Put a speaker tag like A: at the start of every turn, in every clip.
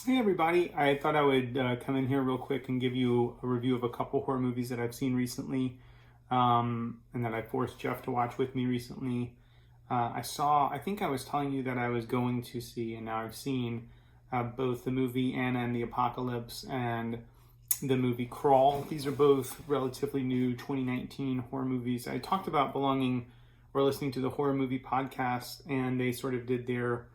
A: Hey everybody, I thought I would come in here real quick and give you a review of a couple horror movies that I've seen recently, and that I forced Jeff to watch with me recently. I think I was telling you that I was going to see, and now I've seen both the movie Anna and the Apocalypse and the movie Crawl. These are both relatively new 2019 horror movies. I talked about belonging or listening to the horror movie podcast, and they sort of did their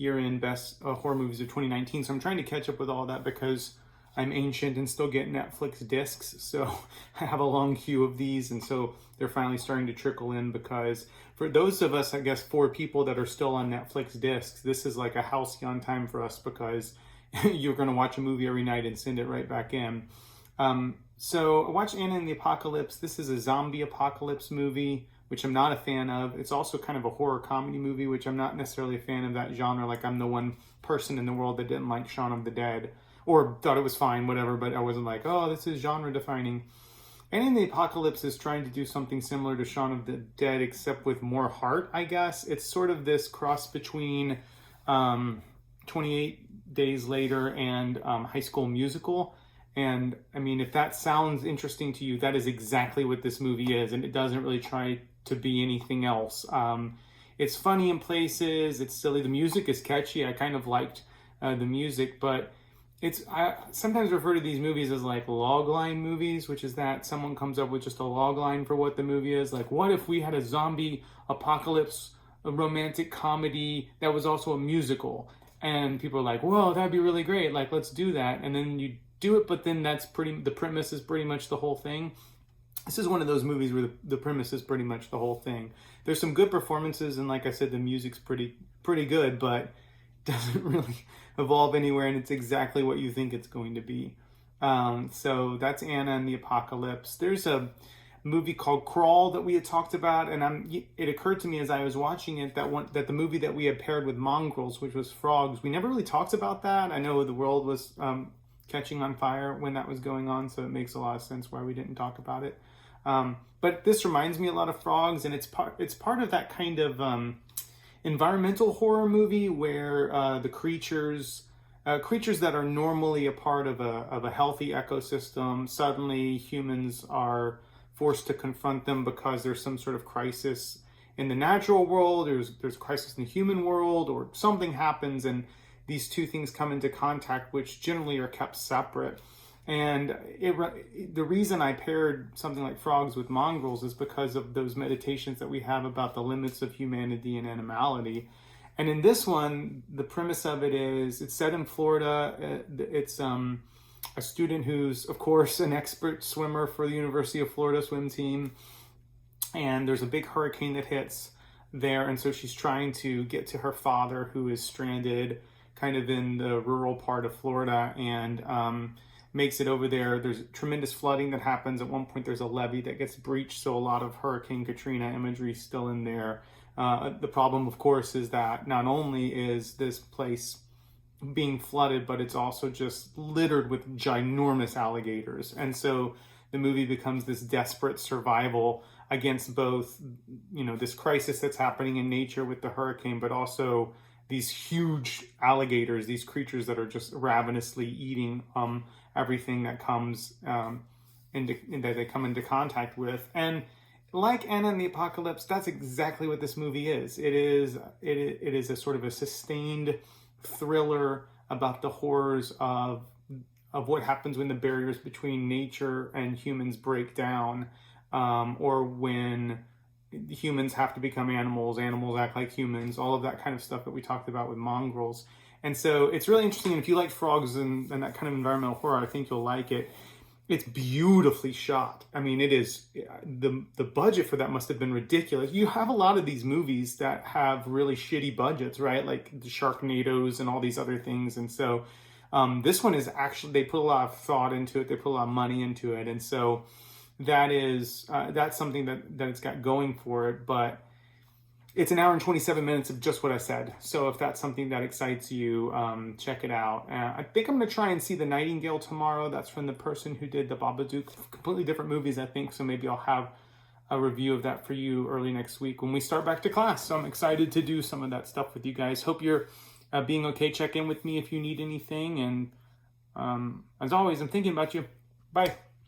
A: year-end best horror movies of 2019. So I'm trying to catch up with all that because I'm ancient and still get Netflix discs. So I have a long queue of these, and so they're finally starting to trickle in because for those of us, I guess, 4 people that are still on Netflix discs, this is like a halcyon time for us because you're going to watch a movie every night and send it right back in. So I watched Anna and the Apocalypse. This is a zombie apocalypse movie, which I'm not a fan of. It's also kind of a horror comedy movie, which I'm not necessarily a fan of that genre. Like, I'm the one person in the world that didn't like Shaun of the Dead, or thought it was fine, whatever, but I wasn't like, oh, this is genre defining. And in the Apocalypse is trying to do something similar to Shaun of the Dead, except with more heart, I guess. It's sort of this cross between 28 Days Later and High School Musical. And I mean, if that sounds interesting to you, that is exactly what this movie is. And it doesn't really try to be anything else. It's funny in places. It's silly. The music is catchy. I kind of liked the music, but I sometimes refer to these movies as like logline movies, which is that someone comes up with just a logline for what the movie is. Like, what if we had a zombie apocalypse, a romantic comedy that was also a musical? And people are like, whoa, that'd be really great. Like, let's do that. And then you do it, but then the premise is pretty much the whole thing. This is one of those movies where the premise is pretty much the whole thing. There's some good performances, and like I said, the music's pretty good, but doesn't really evolve anywhere, and it's exactly what you think it's going to be. So that's Anna and the Apocalypse. There's a movie called Crawl that we had talked about, and it occurred to me as I was watching it that the movie that we had paired with Mongrels, which was Frogs, we never really talked about that. I know the world was catching on fire when that was going on, so it makes a lot of sense why we didn't talk about it. But this reminds me a lot of Frogs, and it's part of that kind of environmental horror movie where the creatures that are normally a part of a healthy ecosystem, suddenly humans are forced to confront them because there's some sort of crisis in the natural world, there's a crisis in the human world, or something happens and these two things come into contact, which generally are kept separate. And the reason I paired something like Frogs with Mongrels is because of those meditations that we have about the limits of humanity and animality. And in this one, the premise of it is it's set in Florida. It's a student who's, of course, an expert swimmer for the University of Florida swim team. And there's a big hurricane that hits there. And so she's trying to get to her father, who is stranded kind of in the rural part of Florida, and makes it over there. There's tremendous flooding that happens. At one point, there's a levee that gets breached, so a lot of Hurricane Katrina imagery is still in there. The problem, of course, is that not only is this place being flooded, but it's also just littered with ginormous alligators. And so the movie becomes this desperate survival against both, this crisis that's happening in nature with the hurricane, but also these huge alligators, these creatures that are just ravenously eating everything that comes that they come into contact with. And like Anna and the Apocalypse, that's exactly what this movie is. It is a sort of a sustained thriller about the horrors of what happens when the barriers between nature and humans break down, or when humans have to become animals act like humans, all of that kind of stuff that we talked about with Mongrels. And so it's really interesting. And if you like Frogs and that kind of environmental horror, I think you'll like it. It's beautifully shot. I mean, it is, the budget for that must have been ridiculous. You have a lot of these movies that have really shitty budgets, right? Like the Sharknadoes and all these other things. And so this one is actually, they put a lot of thought into it. They put a lot of money into it. And so that's something that it's got going for it. But it's an hour and 27 minutes of just what I said. So if that's something that excites you, check it out. I think I'm going to try and see The Nightingale tomorrow. That's from the person who did The Babadook. Completely different movies, I think. So maybe I'll have a review of that for you early next week when we start back to class. So I'm excited to do some of that stuff with you guys. Hope you're being okay. Check in with me if you need anything. And as always, I'm thinking about you. Bye.